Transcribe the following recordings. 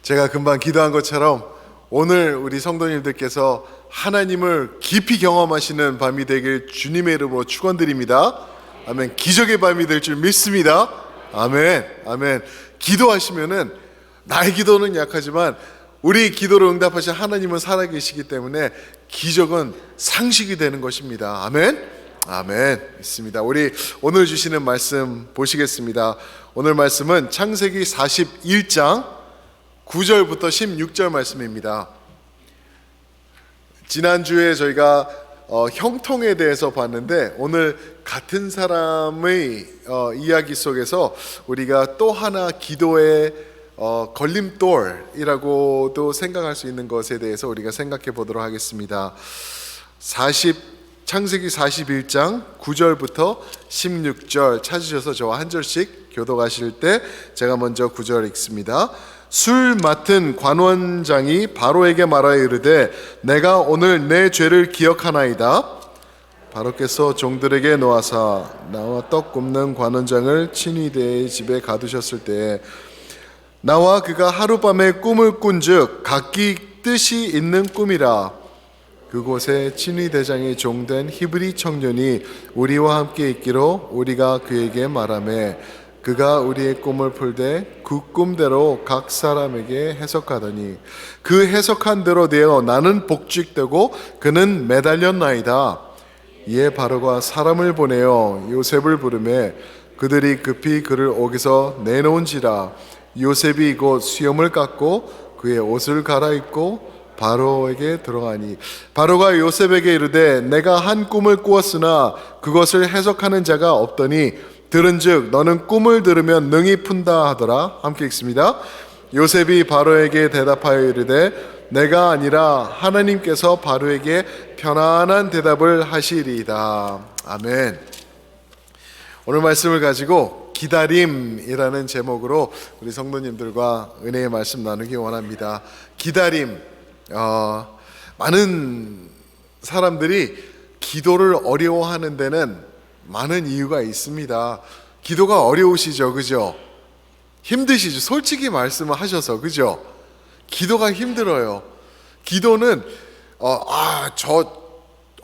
제가 금방 기도한 것처럼 오늘 우리 성도님들께서 하나님을 깊이 경험하시는 밤이 되길 주님의 이름으로 축원드립니다. 아멘. 기적의 밤이 될 줄 믿습니다. 아멘. 아멘. 기도하시면은 나의 기도는 약하지만 우리 기도를 응답하신 하나님은 살아계시기 때문에 기적은 상식이 되는 것입니다. 아멘. 아멘. 있습니다. 우리 오늘 주시는 말씀 보시겠습니다. 오늘 말씀은 창세기 41장 9절부터 16절 말씀입니다. 지난주에 저희가 형통에 대해서 봤는데 오늘 같은 사람의 이야기 속에서 우리가 또 하나 기도의 걸림돌이라고도 생각할 수 있는 것에 대해서 우리가 생각해 보도록 하겠습니다. 창세기 41장 9절부터 16절 찾으셔서 저와 한 절씩 교독하실 때 제가 먼저 9절 읽습니다. 술 맡은 관원장이 바로에게 말하여 이르되 내가 오늘 내 죄를 기억하나이다. 바로께서 종들에게 놓아사 나와 떡 굽는 관원장을 친히 대의 집에 가두셨을 때에 나와 그가 하룻밤에 꿈을 꾼즉 각기 뜻이 있는 꿈이라. 그곳에 친위 대장의 종된 히브리 청년이 우리와 함께 있기로 우리가 그에게 말하매 그가 우리의 꿈을 풀되 그 꿈대로 각 사람에게 해석하더니 그 해석한 대로 되어 나는 복직되고 그는 매달렸나이다. 이에 바로가 사람을 보내어 요셉을 부르매 그들이 급히 그를 옥에서 내놓은지라. 요셉이 곧 수염을 깎고 그의 옷을 갈아입고 바로에게 들어가니 바로가 요셉에게 이르되 내가 한 꿈을 꾸었으나 그것을 해석하는 자가 없더니 들은즉 너는 꿈을 들으면 능히 푼다 하더라. 함께 읽습니다. 요셉이 바로에게 대답하여 이르되 내가 아니라 하나님께서 바로에게 편안한 대답을 하시리이다. 아멘. 오늘 말씀을 가지고 기다림이라는 제목으로 우리 성도님들과 은혜의 말씀 나누기 원합니다. 기다림. 많은 사람들이 기도를 어려워하는 데는 많은 이유가 있습니다. 기도가 어려우시죠, 그죠? 힘드시죠? 솔직히 말씀을 하셔서, 그죠? 기도가 힘들어요. 기도는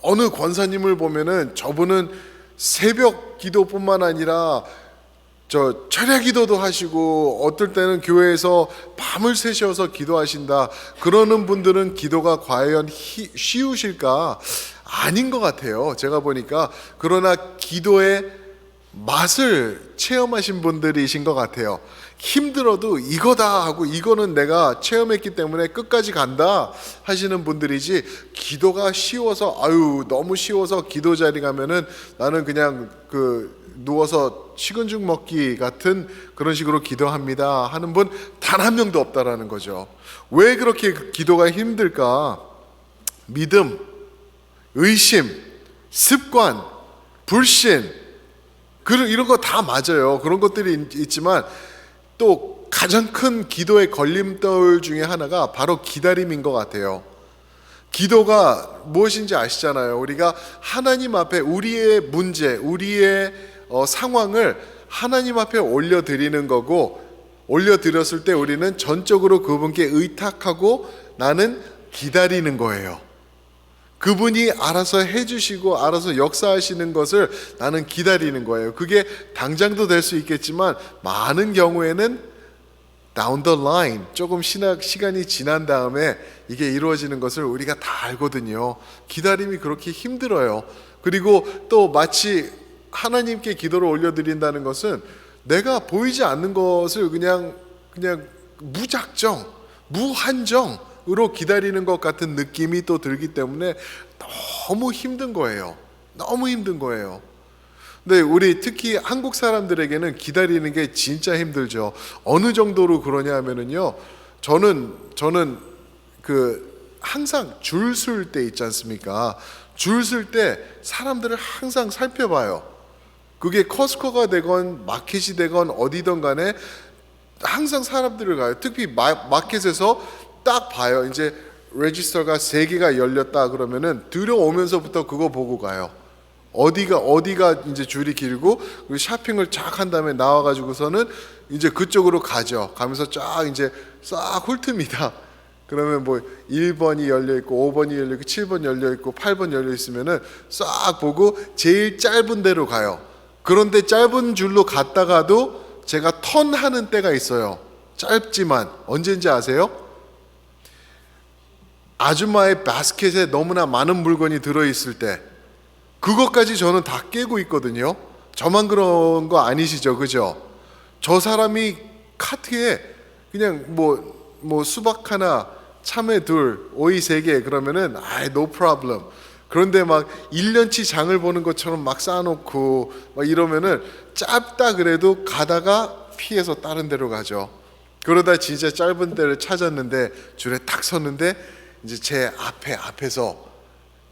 어느 권사님을 보면은 저분은 새벽 기도뿐만 아니라 철야 기도도 하시고 어떨 때는 교회에서 밤을 새셔서 기도하신다. 그러는 분들은 기도가 과연 쉬우실까? 아닌 것 같아요. 제가 보니까. 그러나 기도의 맛을 체험하신 분들이신 것 같아요. 힘들어도 이거다 하고 이거는 내가 체험했기 때문에 끝까지 간다 하시는 분들이지, 기도가 쉬워서 너무 쉬워서 기도 자리 가면은 나는 그냥 누워서 식은 죽 먹기 같은 그런 식으로 기도합니다 하는 분 단 한 명도 없다라는 거죠. 왜 그렇게 기도가 힘들까? 믿음, 의심, 습관, 불신, 이런 거 다 맞아요. 그런 것들이 있지만 또 가장 큰 기도의 걸림돌 중에 하나가 바로 기다림인 것 같아요. 기도가 무엇인지 아시잖아요. 우리가 하나님 앞에 우리의 문제, 우리의 상황을 하나님 앞에 올려드리는 거고, 올려드렸을 때 우리는 전적으로 그분께 의탁하고 나는 기다리는 거예요. 그분이 알아서 해주시고 알아서 역사하시는 것을 나는 기다리는 거예요. 그게 당장도 될 수 있겠지만 많은 경우에는 down the line, 조금 시간이 지난 다음에 이게 이루어지는 것을 우리가 다 알거든요. 기다림이 그렇게 힘들어요. 그리고 또 마치 하나님께 기도를 올려드린다는 것은 내가 보이지 않는 것을 그냥 무작정, 무한정으로 기다리는 것 같은 느낌이 또 들기 때문에 너무 힘든 거예요. 너무 힘든 거예요. 근데 우리 특히 한국 사람들에게는 기다리는 게 진짜 힘들죠. 어느 정도로 그러냐 하면은요, 저는 항상 줄 쓸 때 있지 않습니까? 줄 쓸 때 사람들을 항상 살펴봐요. 그게 커스코가 되건 마켓이 되건 어디든 간에 항상 사람들을 가요. 특히 마켓에서 딱 봐요. 이제 레지스터가 3개가 열렸다 그러면은 들어오면서부터 그거 보고 가요. 어디가 이제 줄이 길고 그리고 샤핑을 쫙 한 다음에 나와가지고서는 이제 그쪽으로 가죠. 가면서 쫙 이제 싹 훑습니다. 그러면 뭐 1번이 열려 있고 5번이 열려 있고 7번 열려 있고 8번 열려 있으면은 싹 보고 제일 짧은 데로 가요. 그런데 짧은 줄로 갔다가도 제가 턴하는 때가 있어요. 짧지만 언제인지 아세요? 아줌마의 바스켓에 너무나 많은 물건이 들어있을 때 그것까지 저는 다 깨고 있거든요. 저만 그런 거 아니시죠, 그죠? 저 사람이 카트에 그냥 뭐 수박 하나, 참외 둘, 오이 세 개 그러면은 no problem. 그런데 막 1년치 장을 보는 것처럼 막 쌓아놓고 막 이러면은 짧다 그래도 가다가 피해서 다른 데로 가죠. 그러다 진짜 짧은 데를 찾았는데 줄에 딱 섰는데 이제 제 앞에서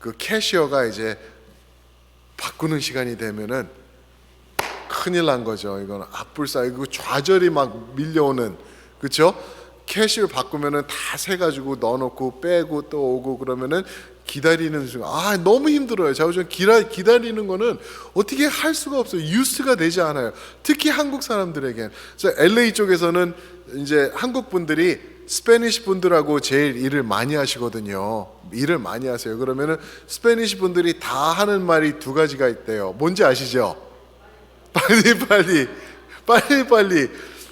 그 캐시어가 이제 바꾸는 시간이 되면은 큰일 난 거죠. 이건 악불사, 이거 좌절이 막 밀려오는, 그렇죠? 캐시를 바꾸면은 다 세가지고 넣어놓고 빼고 또 오고 그러면은 기다리는 순간 너무 힘들어요. 좌우전 기다리는 거는 어떻게 할 수가 없어요. 유스가 되지 않아요. 특히 한국 사람들에겐. 그래서 LA 쪽에서는 이제 한국 분들이 스페니시 분들하고 제일 일을 많이 하시거든요. 일을 많이 하세요. 그러면은 스페니시 분들이 다 하는 말이 두 가지가 있대요. 뭔지 아시죠? 빨리.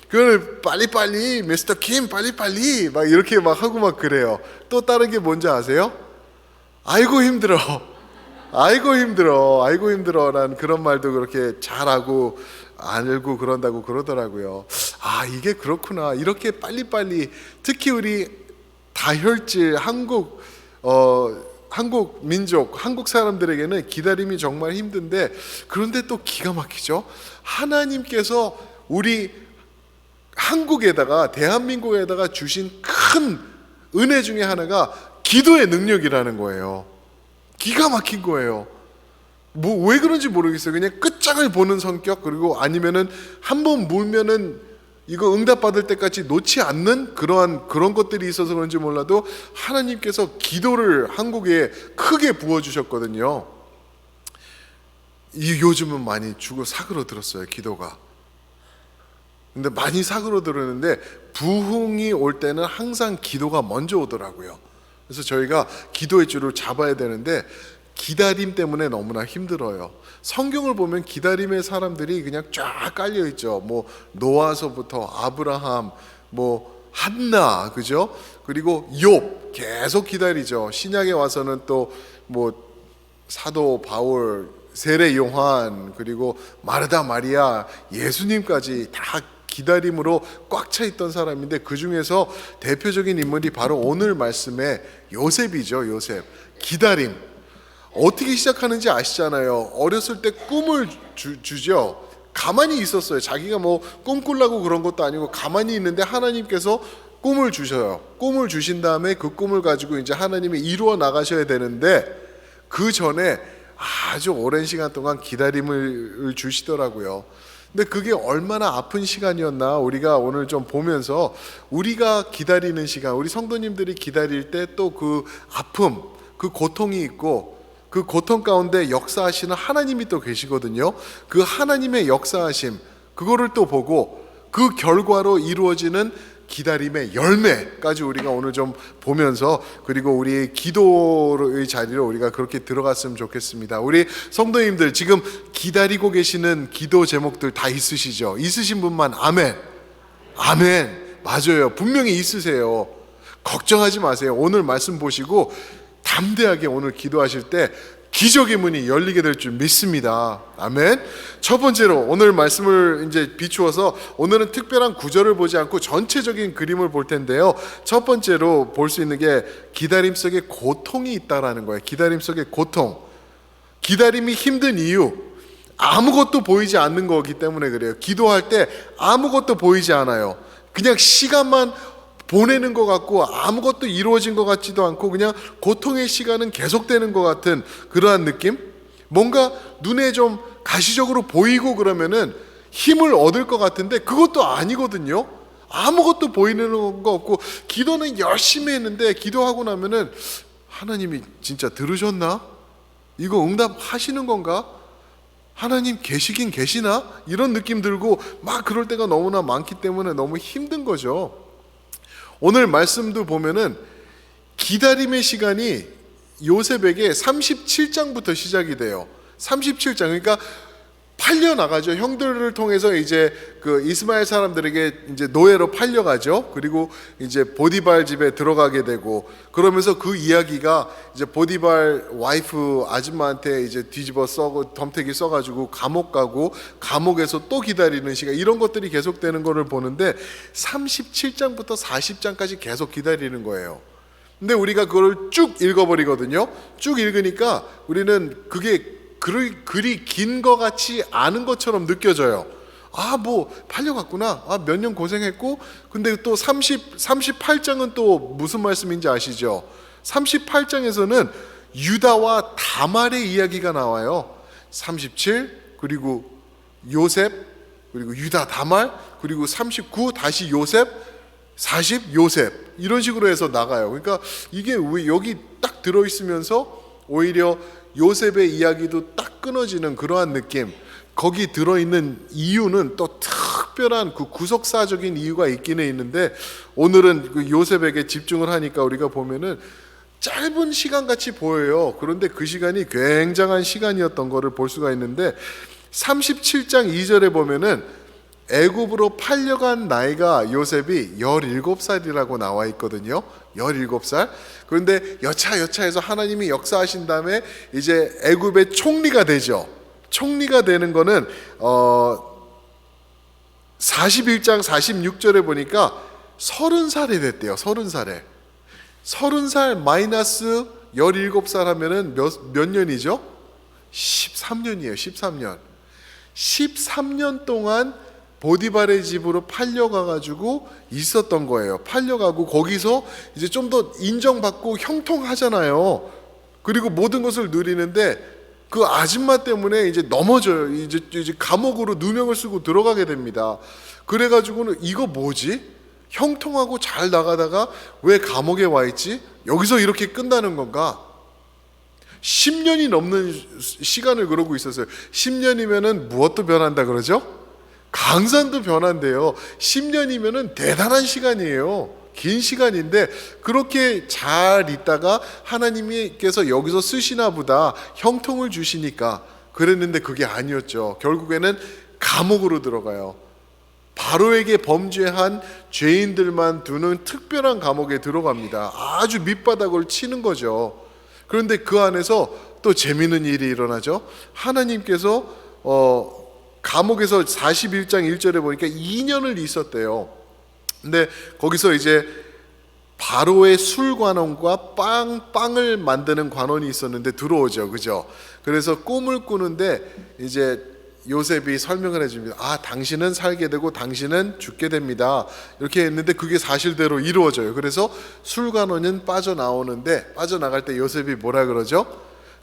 그걸 빨리 미스터 킴 빨리 막 이렇게 막 하고 막 그래요. 또 다른 게 뭔지 아세요? 아이고 힘들어라는 그런 말도 그렇게 잘하고 알고 그런다고 그러더라고요. 이게 그렇구나. 이렇게 빨리 특히 우리 다혈질 한국 민족, 한국 사람들에게는 기다림이 정말 힘든데, 그런데 또 기가 막히죠. 하나님께서 우리 한국에다가, 대한민국에다가 주신 큰 은혜 중에 하나가 기도의 능력이라는 거예요. 기가 막힌 거예요. 왜 그런지 모르겠어요. 그냥 끝장을 보는 성격, 그리고 아니면은 한번 물면은 이거 응답받을 때까지 놓지 않는 그런 것들이 있어서 그런지 몰라도 하나님께서 기도를 한국에 크게 부어주셨거든요. 요즘은 많이 사그러들었어요, 기도가. 근데 많이 사그러들었는데 부흥이 올 때는 항상 기도가 먼저 오더라고요. 그래서 저희가 기도의 줄을 잡아야 되는데 기다림 때문에 너무나 힘들어요. 성경을 보면 기다림의 사람들이 그냥 쫙 깔려 있죠. 뭐 노아서부터 아브라함, 뭐 한나, 그죠? 그리고 욥 계속 기다리죠. 신약에 와서는 또 뭐 사도 바울, 세례 요한, 그리고 마르다 마리아, 예수님까지 다 기다림으로 꽉 차 있던 사람인데 그 중에서 대표적인 인물이 바로 오늘 말씀의 요셉이죠. 요셉. 기다림. 어떻게 시작하는지 아시잖아요. 어렸을 때 꿈을 주죠. 가만히 있었어요. 자기가 뭐 꿈꾸려고 그런 것도 아니고 가만히 있는데 하나님께서 꿈을 주셔요. 꿈을 주신 다음에 그 꿈을 가지고 이제 하나님이 이루어 나가셔야 되는데 그 전에 아주 오랜 시간 동안 기다림을 주시더라고요. 근데 그게 얼마나 아픈 시간이었나 우리가 오늘 좀 보면서 우리가 기다리는 시간, 우리 성도님들이 기다릴 때 또 그 아픔, 그 고통이 있고 그 고통 가운데 역사하시는 하나님이 또 계시거든요. 그 하나님의 역사하심, 그거를 또 보고 그 결과로 이루어지는 기다림의 열매까지 우리가 오늘 좀 보면서, 그리고 우리의 기도의 자리로 우리가 그렇게 들어갔으면 좋겠습니다. 우리 성도님들 지금 기다리고 계시는 기도 제목들 다 있으시죠? 있으신 분만 아멘. 아멘. 맞아요. 분명히 있으세요. 걱정하지 마세요. 오늘 말씀 보시고 담대하게 오늘 기도하실 때 기적의 문이 열리게 될 줄 믿습니다. 아멘. 첫 번째로 오늘 말씀을 이제 비추어서 오늘은 특별한 구절을 보지 않고 전체적인 그림을 볼 텐데요. 첫 번째로 볼 수 있는 게 기다림 속에 고통이 있다라는 거예요. 기다림 속에 고통. 기다림이 힘든 이유, 아무것도 보이지 않는 거기 때문에 그래요. 기도할 때 아무것도 보이지 않아요. 그냥 시간만 보내는 것 같고 아무것도 이루어진 것 같지도 않고 그냥 고통의 시간은 계속되는 것 같은 그러한 느낌? 뭔가 눈에 좀 가시적으로 보이고 그러면은 힘을 얻을 것 같은데 그것도 아니거든요. 아무것도 보이는 거 없고 기도는 열심히 했는데 기도하고 나면은 하나님이 진짜 들으셨나? 이거 응답하시는 건가? 하나님 계시긴 계시나? 이런 느낌 들고 막 그럴 때가 너무나 많기 때문에 너무 힘든 거죠. 오늘 말씀도 보면은 기다림의 시간이 요셉에게 37장부터 시작이 돼요. 37장, 그러니까 팔려나가죠. 형들을 통해서 이제 그 이스마엘 사람들에게 이제 노예로 팔려가죠. 그리고 이제 보디발 집에 들어가게 되고, 그러면서 그 이야기가 이제 보디발 와이프 아줌마한테 이제 뒤집어 써고 덤태기 써가지고 감옥 가고, 감옥에서 또 기다리는 시간, 이런 것들이 계속되는 것을 보는데 37장부터 40장까지 계속 기다리는 거예요. 근데 우리가 그걸 쭉 읽어버리거든요. 쭉 읽으니까 우리는 그게 그리 긴 것 같지 않은 것처럼 느껴져요. 아, 뭐 팔려갔구나. 아, 몇 년 고생했고. 근데 또 38장은 또 무슨 말씀인지 아시죠? 38장에서는 유다와 다말의 이야기가 나와요. 37, 그리고 요셉, 그리고 유다 다말, 그리고 39 다시 요셉, 40 요셉, 이런 식으로 해서 나가요. 그러니까 이게 왜 여기 딱 들어있으면서 오히려 요셉의 이야기도 딱 끊어지는 그러한 느낌. 거기 들어있는 이유는 또 특별한 그 구속사적인 이유가 있기는 있는데, 오늘은 그 요셉에게 집중을 하니까 우리가 보면은 짧은 시간 같이 보여요. 그런데 그 시간이 굉장한 시간이었던 것을 볼 수가 있는데, 37장 2절에 보면은 애굽으로 팔려간 나이가 요셉이 17살이라고 나와 있거든요. 17살. 그런데 여차여차해서 하나님이 역사하신 다음에 이제 애굽의 총리가 되죠. 총리가 되는 거는 41장 46절에 보니까 30살이 됐대요. 30살에. 30살 마이너스 17살 하면은 몇 년이죠? 13년이에요. 13년. 13년 동안 보디발의 집으로 팔려가가지고 있었던 거예요. 팔려가고 거기서 이제 좀 더 인정받고 형통하잖아요. 그리고 모든 것을 누리는데 그 아줌마 때문에 이제 넘어져요. 이제 감옥으로 누명을 쓰고 들어가게 됩니다. 그래가지고는 이거 뭐지? 형통하고 잘 나가다가 왜 감옥에 와 있지? 여기서 이렇게 끝나는 건가? 10년이 넘는 시간을 그러고 있었어요. 10년이면은 무엇도 변한다 그러죠? 강산도 변한대요. 10년이면은 대단한 시간이에요. 긴 시간인데 그렇게 잘 있다가 하나님께서 여기서 쓰시나 보다, 형통을 주시니까 그랬는데 그게 아니었죠. 결국에는 감옥으로 들어가요. 바로에게 범죄한 죄인들만 두는 특별한 감옥에 들어갑니다. 아주 밑바닥을 치는 거죠. 그런데 그 안에서 또 재미있는 일이 일어나죠. 하나님께서 감옥에서 41장 1절에 보니까 2년을 있었대요. 근데 거기서 이제 바로의 술 관원과 빵을 만드는 관원이 있었는데 들어오죠. 그죠? 그래서 꿈을 꾸는데 이제 요셉이 설명을 해줍니다. 아, 당신은 살게 되고 당신은 죽게 됩니다. 이렇게 했는데 그게 사실대로 이루어져요. 그래서 술 관원은 빠져나오는데, 빠져나갈 때 요셉이 뭐라 그러죠?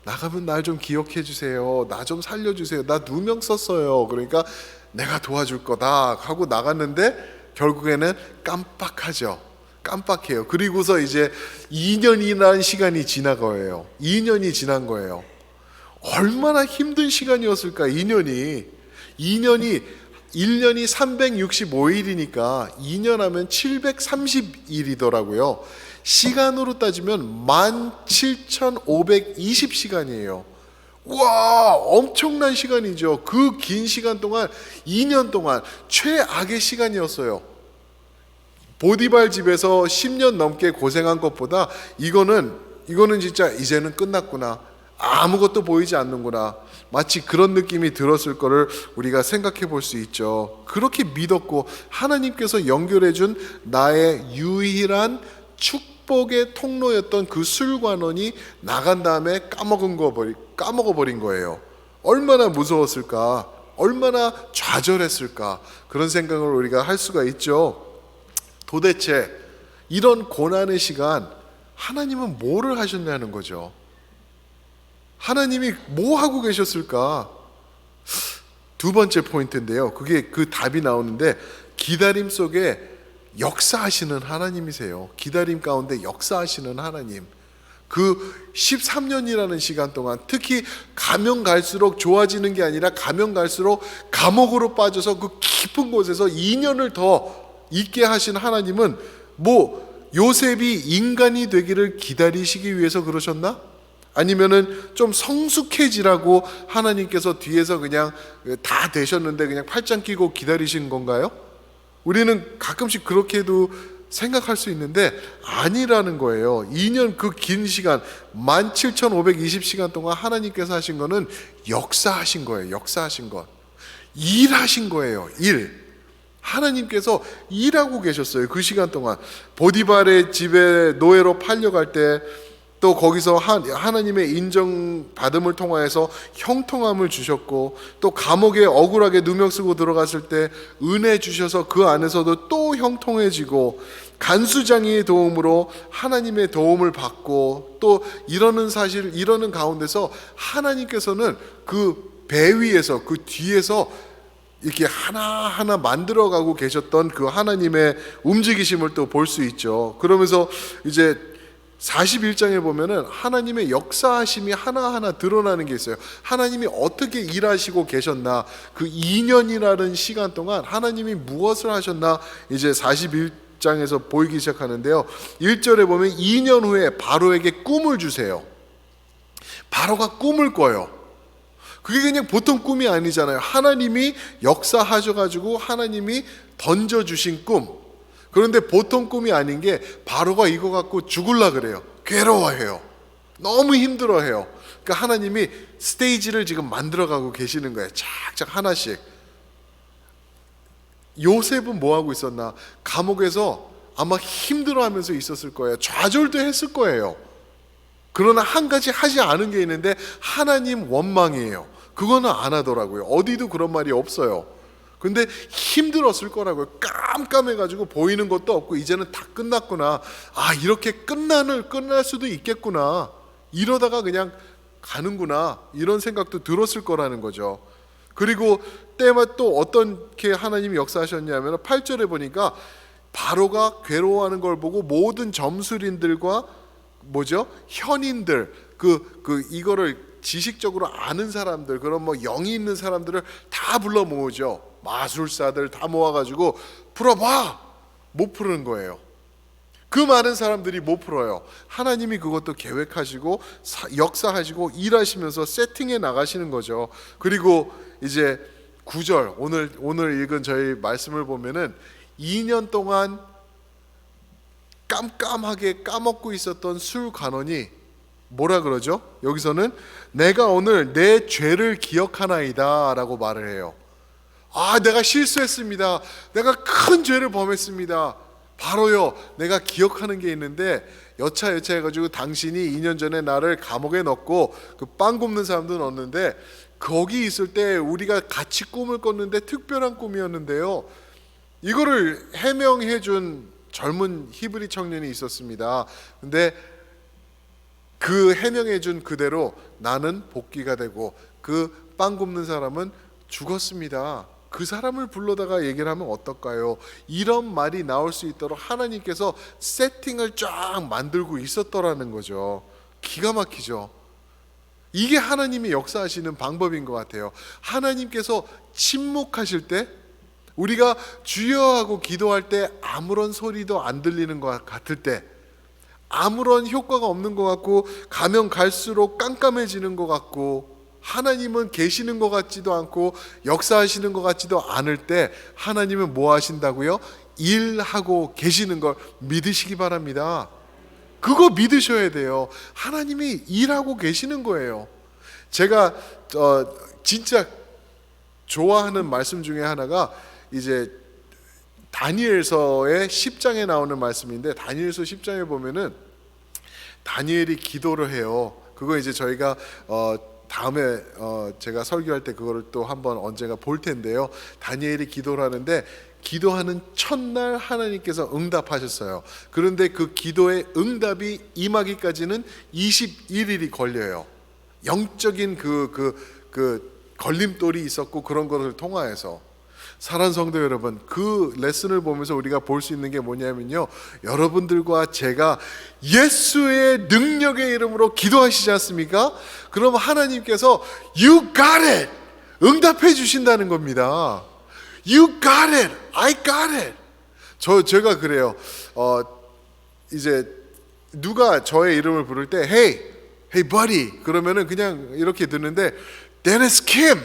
나가면 날 좀 기억해 주세요. 나 좀 살려주세요. 나 누명 썼어요. 그러니까 내가 도와줄 거다 하고 나갔는데 결국에는 깜빡하죠. 깜빡해요. 그리고서 이제 2년이라는 시간이 지난 거예요. 2년이 지난 거예요. 얼마나 힘든 시간이었을까. 2년이 1년이 365일이니까 2년 하면 730일이더라고요. 시간으로 따지면 17,520시간이에요. 와, 엄청난 시간이죠. 그 긴 시간 동안, 2년 동안 최악의 시간이었어요. 보디발 집에서 10년 넘게 고생한 것보다 이거는 진짜 이제는 끝났구나, 아무것도 보이지 않는구나, 마치 그런 느낌이 들었을 거를 우리가 생각해 볼 수 있죠. 그렇게 믿었고 하나님께서 연결해 준 나의 유일한 축복의 통로였던 그 술관원이 나간 다음에 까먹어버린 거예요. 얼마나 무서웠을까, 얼마나 좌절했을까, 그런 생각을 우리가 할 수가 있죠. 도대체 이런 고난의 시간 하나님은 뭐를 하셨냐는 거죠. 하나님이 뭐 하고 계셨을까? 두 번째 포인트인데요. 그게 그 답이 나오는데, 기다림 속에 역사하시는 하나님이세요. 기다림 가운데 역사하시는 하나님. 그 13년이라는 시간 동안, 특히 가면 갈수록 좋아지는 게 아니라 가면 갈수록 감옥으로 빠져서 그 깊은 곳에서 2년을 더 있게 하신 하나님은 뭐 요셉이 인간이 되기를 기다리시기 위해서 그러셨나? 아니면은 좀 성숙해지라고 하나님께서 뒤에서 그냥 다 되셨는데 그냥 팔짱 끼고 기다리신 건가요? 우리는 가끔씩 그렇게도 생각할 수 있는데 아니라는 거예요. 2년 그 긴 시간 17,520시간 동안 하나님께서 하신 거는 역사하신 거예요. 역사하신 것. 일하신 거예요. 일. 하나님께서 일하고 계셨어요. 그 시간 동안 보디발의 집에 노예로 팔려갈 때 또 거기서 하나님의 인정받음을 통하여서 형통함을 주셨고, 또 감옥에 억울하게 누명 쓰고 들어갔을 때 은혜 주셔서 그 안에서도 또 형통해지고, 간수장의 도움으로 하나님의 도움을 받고, 또 이러는 가운데서 하나님께서는 그 배 위에서, 그 뒤에서 이렇게 하나하나 만들어가고 계셨던 그 하나님의 움직이심을 또 볼 수 있죠. 그러면서 이제 41장에 보면은 하나님의 역사하심이 하나하나 드러나는 게 있어요. 하나님이 어떻게 일하시고 계셨나, 그 2년이라는 시간 동안 하나님이 무엇을 하셨나 이제 41장에서 보이기 시작하는데요. 1절에 보면 2년 후에 바로에게 꿈을 주세요. 바로가 꿈을 꿔요. 그게 그냥 보통 꿈이 아니잖아요. 하나님이 역사하셔가지고 하나님이 던져주신 꿈. 그런데 보통 꿈이 아닌 게 바로가 이거 갖고 죽을라 그래요. 괴로워해요. 너무 힘들어해요. 그러니까 하나님이 스테이지를 지금 만들어가고 계시는 거예요. 착착 하나씩. 요셉은 뭐 하고 있었나? 감옥에서 아마 힘들어하면서 있었을 거예요. 좌절도 했을 거예요. 그러나 한 가지 하지 않은 게 있는데 하나님 원망이에요. 그거는 안 하더라고요. 어디도 그런 말이 없어요. 근데 힘들었을 거라고요. 깜깜해가지고 보이는 것도 없고 이제는 다 끝났구나. 아, 이렇게 끝날 수도 있겠구나. 이러다가 그냥 가는구나. 이런 생각도 들었을 거라는 거죠. 그리고 때마다 또 어떻게 하나님이 역사하셨냐면 8절에 보니까 바로가 괴로워하는 걸 보고 모든 점술인들과 현인들, 이거를 지식적으로 아는 사람들, 그런 영이 있는 사람들을 다 불러 모으죠. 마술사들 다 모아가지고 풀어봐. 못 푸는 거예요. 그 많은 사람들이 못 풀어요. 하나님이 그것도 계획하시고 역사하시고 일하시면서 세팅해 나가시는 거죠. 그리고 이제 9절 오늘 읽은 저희 말씀을 보면은 2년 동안 깜깜하게 까먹고 있었던 술관원이 뭐라 그러죠? 여기서는 내가 오늘 내 죄를 기억하나이다 라고 말을 해요. 아, 내가 실수했습니다. 내가 큰 죄를 범했습니다. 바로요, 내가 기억하는 게 있는데 여차 해가지고 당신이 2년 전에 나를 감옥에 넣고 그 빵 굽는 사람도 넣었는데 거기 있을 때 우리가 같이 꿈을 꿨는데 특별한 꿈이었는데요. 이거를 해명해 준 젊은 히브리 청년이 있었습니다. 근데 그 해명해 준 그대로 나는 복귀가 되고 그 빵 굽는 사람은 죽었습니다. 그 사람을 불러다가 얘기를 하면 어떨까요? 이런 말이 나올 수 있도록 하나님께서 세팅을 쫙 만들고 있었더라는 거죠. 기가 막히죠. 이게 하나님이 역사하시는 방법인 것 같아요. 하나님께서 침묵하실 때, 우리가 주여 하고 기도할 때 아무런 소리도 안 들리는 것 같을 때, 아무런 효과가 없는 것 같고 가면 갈수록 깜깜해지는 것 같고 하나님은 계시는 것 같지도 않고 역사하시는 것 같지도 않을 때 하나님은 뭐 하신다고요? 일하고 계시는 걸 믿으시기 바랍니다. 그거 믿으셔야 돼요. 하나님이 일하고 계시는 거예요. 제가 진짜 좋아하는 말씀 중에 하나가 이제 다니엘서의 10장에 나오는 말씀인데, 다니엘서 10장에 보면은 다니엘이 기도를 해요. 그거 이제 저희가 다음에 제가 설교할 때 그거를 또 한번 언젠가 볼 텐데요. 다니엘이 기도를 하는데 기도하는 첫날 하나님께서 응답하셨어요. 그런데 그 기도의 응답이 임하기까지는 21일이 걸려요. 영적인 그 걸림돌이 있었고 그런 것을 통하여서 사랑하는 성도 여러분, 그 레슨을 보면서 우리가 볼 수 있는 게 뭐냐면요, 여러분들과 제가 예수의 능력의 이름으로 기도하시지 않습니까? 그럼 하나님께서 You got it! 응답해 주신다는 겁니다. You got it! I got it! 제가 그래요. 이제 누가 저의 이름을 부를 때 Hey buddy 그러면은 그냥 이렇게 듣는데 데니스 킴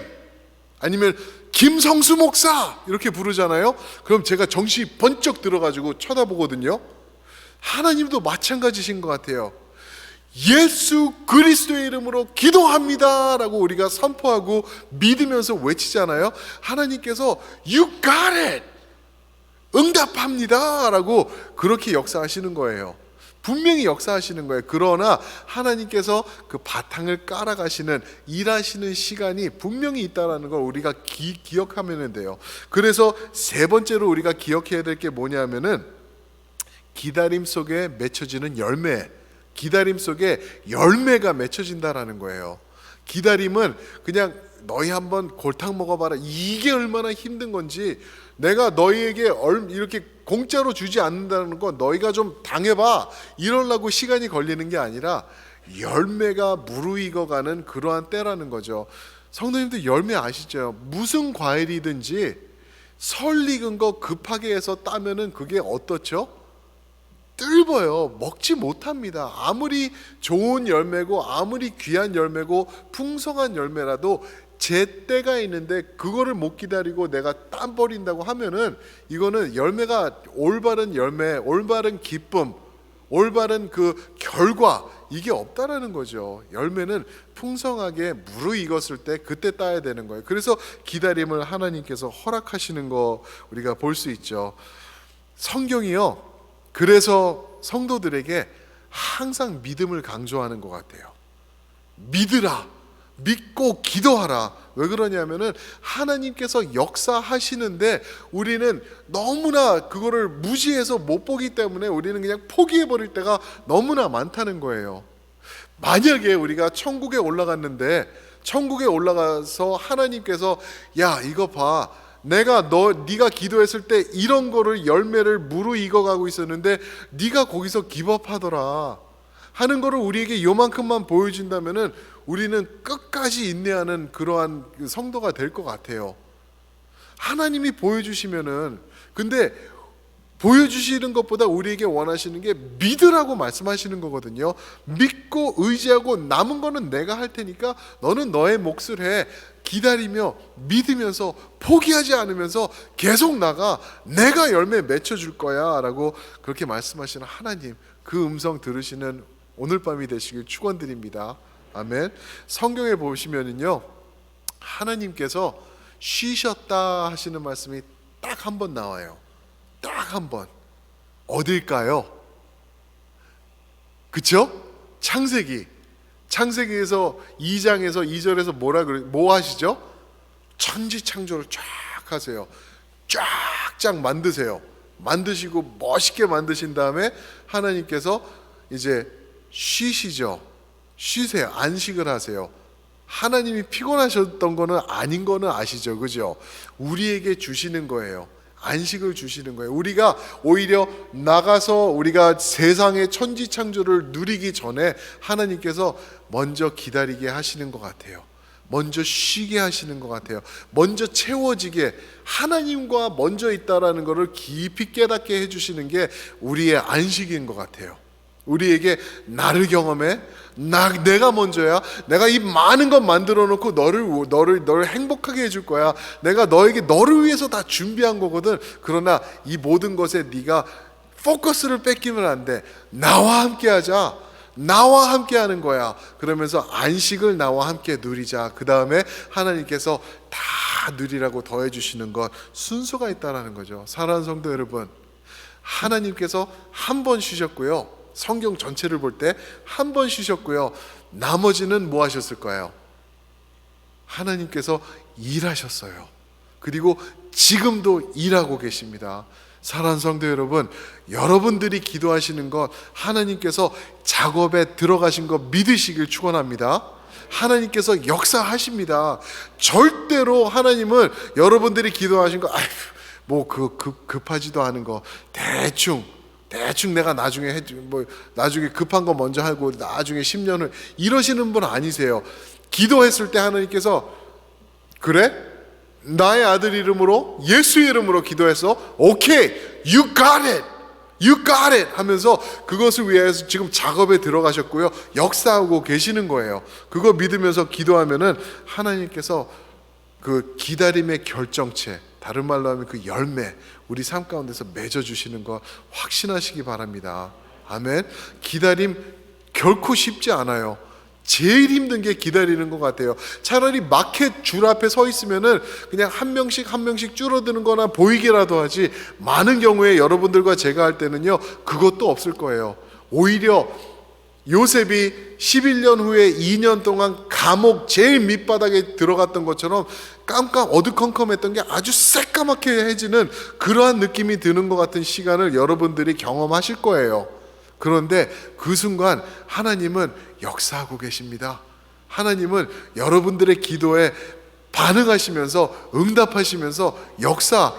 아니면 김성수 목사 이렇게 부르잖아요. 그럼 제가 정신이 번쩍 들어가지고 쳐다보거든요. 하나님도 마찬가지신 것 같아요. 예수 그리스도의 이름으로 기도합니다 라고 우리가 선포하고 믿으면서 외치잖아요. 하나님께서 You got it! 응답합니다 라고 그렇게 역사하시는 거예요. 분명히 역사하시는 거예요. 그러나 하나님께서 그 바탕을 깔아가시는 일하시는 시간이 분명히 있다는 걸 우리가 기억하면 돼요. 그래서 세 번째로 우리가 기억해야 될 게 뭐냐면은 기다림 속에 맺혀지는 열매, 기다림 속에 열매가 맺혀진다라는 거예요. 기다림은 그냥 너희 한번 골탕 먹어봐라, 이게 얼마나 힘든 건지, 내가 너희에게 이렇게 공짜로 주지 않는다는 건 너희가 좀 당해봐 이러려고 시간이 걸리는 게 아니라 열매가 무르익어가는 그러한 때라는 거죠. 성도님들 열매 아시죠? 무슨 과일이든지 설익은 거 급하게 해서 따면은 그게 어떻죠? 뜰버요. 먹지 못합니다. 아무리 좋은 열매고 아무리 귀한 열매고 풍성한 열매라도 제 때가 있는데 그거를 못 기다리고 내가 땀 버린다고 하면은 이거는 열매가 올바른 열매, 올바른 기쁨, 올바른 그 결과 이게 없다라는 거죠. 열매는 풍성하게 무르익었을 때 그때 따야 되는 거예요. 그래서 기다림을 하나님께서 허락하시는 거 우리가 볼 수 있죠. 성경이요, 그래서 성도들에게 항상 믿음을 강조하는 것 같아요. 믿으라, 믿고 기도하라. 왜 그러냐면은 하나님께서 역사하시는데 우리는 너무나 그거를 무시해서 못 보기 때문에 우리는 그냥 포기해 버릴 때가 너무나 많다는 거예요. 만약에 우리가 천국에 올라갔는데, 천국에 올라가서 하나님께서 야 이거 봐, 네가 기도했을 때 이런 거를 열매를 무르익어가고 있었는데 네가 거기서 기법하더라 하는 거를 우리에게 요만큼만 보여준다면은 우리는 끝까지 인내하는 그러한 성도가 될 것 같아요. 하나님이 보여주시면은, 근데 보여주시는 것보다 우리에게 원하시는 게 믿으라고 말씀하시는 거거든요. 믿고 의지하고 남은 거는 내가 할 테니까 너는 너의 몫을 해. 기다리며 믿으면서 포기하지 않으면서 계속 나가. 내가 열매 맺혀줄 거야 라고 그렇게 말씀하시는 하나님, 그 음성 들으시는 오늘 밤이 되시길 축원드립니다. 아멘. 성경에 보시면은요, 하나님께서 쉬셨다 하시는 말씀이 딱 한 번 나와요. 딱 한 번. 어딜까요? 그쵸? 창세기에서 2장에서 2절에서 뭐 하시죠? 천지창조를 쫙 하세요. 쫙쫙 만드세요. 만드시고 멋있게 만드신 다음에 하나님께서 이제 쉬시죠. 쉬세요. 안식을 하세요. 하나님이 피곤하셨던 거는 아닌 거는 아시죠? 그죠? 우리에게 주시는 거예요. 안식을 주시는 거예요. 우리가 오히려 나가서 우리가 세상의 천지창조를 누리기 전에 하나님께서 먼저 기다리게 하시는 것 같아요. 먼저 쉬게 하시는 것 같아요. 먼저 채워지게, 하나님과 먼저 있다라는 것을 깊이 깨닫게 해주시는 게 우리의 안식인 것 같아요. 우리에게 나를 경험해, 내가 먼저야. 내가 이 많은 것 만들어 놓고 너를 행복하게 해줄 거야. 내가 너를 위해서 다 준비한 거거든. 그러나 이 모든 것에 네가 포커스를 뺏기면 안 돼. 나와 함께 하자. 나와 함께 하는 거야. 그러면서 안식을 나와 함께 누리자. 그 다음에 하나님께서 다 누리라고 더해 주시는 것, 순서가 있다라는 거죠. 사랑하는 성도 여러분, 하나님께서 한 번 쉬셨고요, 성경 전체를 볼 때 한 번 쉬셨고요, 나머지는 뭐 하셨을까요? 하나님께서 일하셨어요. 그리고 지금도 일하고 계십니다. 사랑하는 성도 여러분, 여러분들이 기도하시는 것, 하나님께서 작업에 들어가신 것 믿으시길 축원합니다. 하나님께서 역사하십니다. 절대로 하나님은 여러분들이 기도하신 거 급하지도 않은 거 대충 내가 나중에 나중에 급한 거 먼저 하고 나중에 10년을 이러시는 분 아니세요. 기도했을 때 하나님께서 그래? 나의 아들 이름으로 예수 이름으로 기도해서 오케이, you got it 하면서 그것을 위해서 지금 작업에 들어가셨고요, 역사하고 계시는 거예요. 그거 믿으면서 기도하면은 하나님께서 그 기다림의 결정체, 다른 말로 하면 그 열매, 우리 삶 가운데서 맺어주시는 거 확신하시기 바랍니다. 아멘. 기다림 결코 쉽지 않아요. 제일 힘든 게 기다리는 것 같아요. 차라리 마켓 줄 앞에 서 있으면은 그냥 한 명씩 줄어드는 거나 보이기라도 하지, 많은 경우에 여러분들과 제가 할 때는요, 그것도 없을 거예요. 오히려 요셉이 11년 후에 2년 동안 감옥 제일 밑바닥에 들어갔던 것처럼 어두컴컴했던 게 아주 새까맣게 해지는 그러한 느낌이 드는 것 같은 시간을 여러분들이 경험하실 거예요. 그런데 그 순간 하나님은 역사하고 계십니다. 하나님은 여러분들의 기도에 반응하시면서 응답하시면서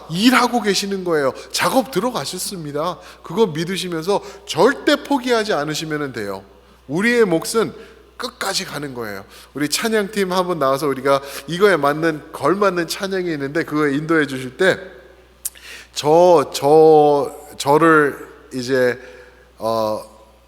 일하고 계시는 거예요. 작업 들어가셨습니다. 그거 믿으시면서 절대 포기하지 않으시면 돼요. 우리의 몫은 끝까지 가는 거예요. 우리 찬양팀 한번 나와서 우리가 이거에 걸맞는 찬양이 있는데 그거 인도해 주실 때 저를 이제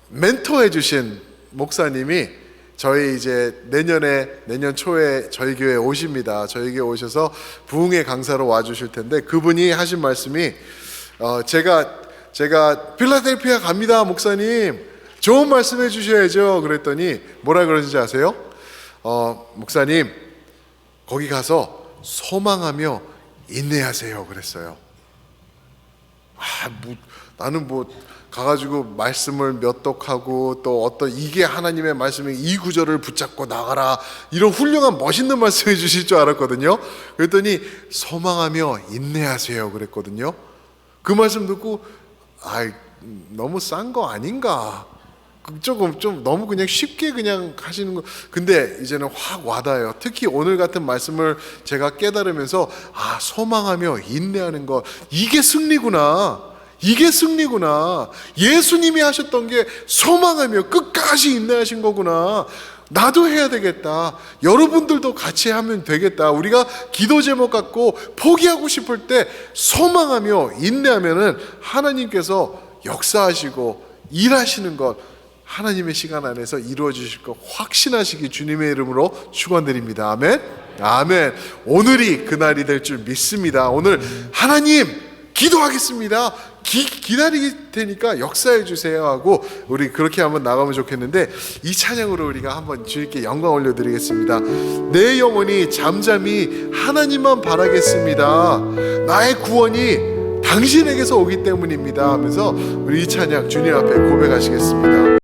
멘토해 주신 목사님이 저희 이제 내년 초에 저희 교회에 오십니다. 저희 교회 오셔서 부흥의 강사로 와 주실 텐데, 그분이 하신 말씀이 제가 필라델피아 갑니다 목사님, 좋은 말씀 해주셔야죠. 그랬더니 뭐라 그러는지 아세요? 목사님, 거기 가서 소망하며 인내하세요 그랬어요. 나는 가가지고 말씀을 몇 독하고 또 어떤 이게 하나님의 말씀이 이 구절을 붙잡고 나가라, 이런 훌륭한 멋있는 말씀 해주실 줄 알았거든요. 그랬더니 소망하며 인내하세요 그랬거든요. 그 말씀 듣고 너무 싼 거 아닌가, 조금 좀 너무 그냥 쉽게 그냥 하시는 거. 근데 이제는 확 와닿아요. 특히 오늘 같은 말씀을 제가 깨달으면서 소망하며 인내하는 거, 이게 승리구나. 예수님이 하셨던 게 소망하며 끝까지 인내하신 거구나. 나도 해야 되겠다. 여러분들도 같이 하면 되겠다. 우리가 기도 제목 갖고 포기하고 싶을 때 소망하며 인내하면은 하나님께서 역사하시고 일하시는 것, 하나님의 시간 안에서 이루어 주실 것 확신하시기 주님의 이름으로 축원드립니다. 아멘. 아멘. 오늘이 그날이 될 줄 믿습니다. 오늘 하나님 기도하겠습니다. 기다릴 테니까 역사해 주세요 하고 우리 그렇게 한번 나가면 좋겠는데, 이 찬양으로 우리가 한번 주님께 영광 올려드리겠습니다. 내 영혼이 잠잠히 하나님만 바라겠습니다. 나의 구원이 당신에게서 오기 때문입니다 하면서 우리 이 찬양 주님 앞에 고백하시겠습니다.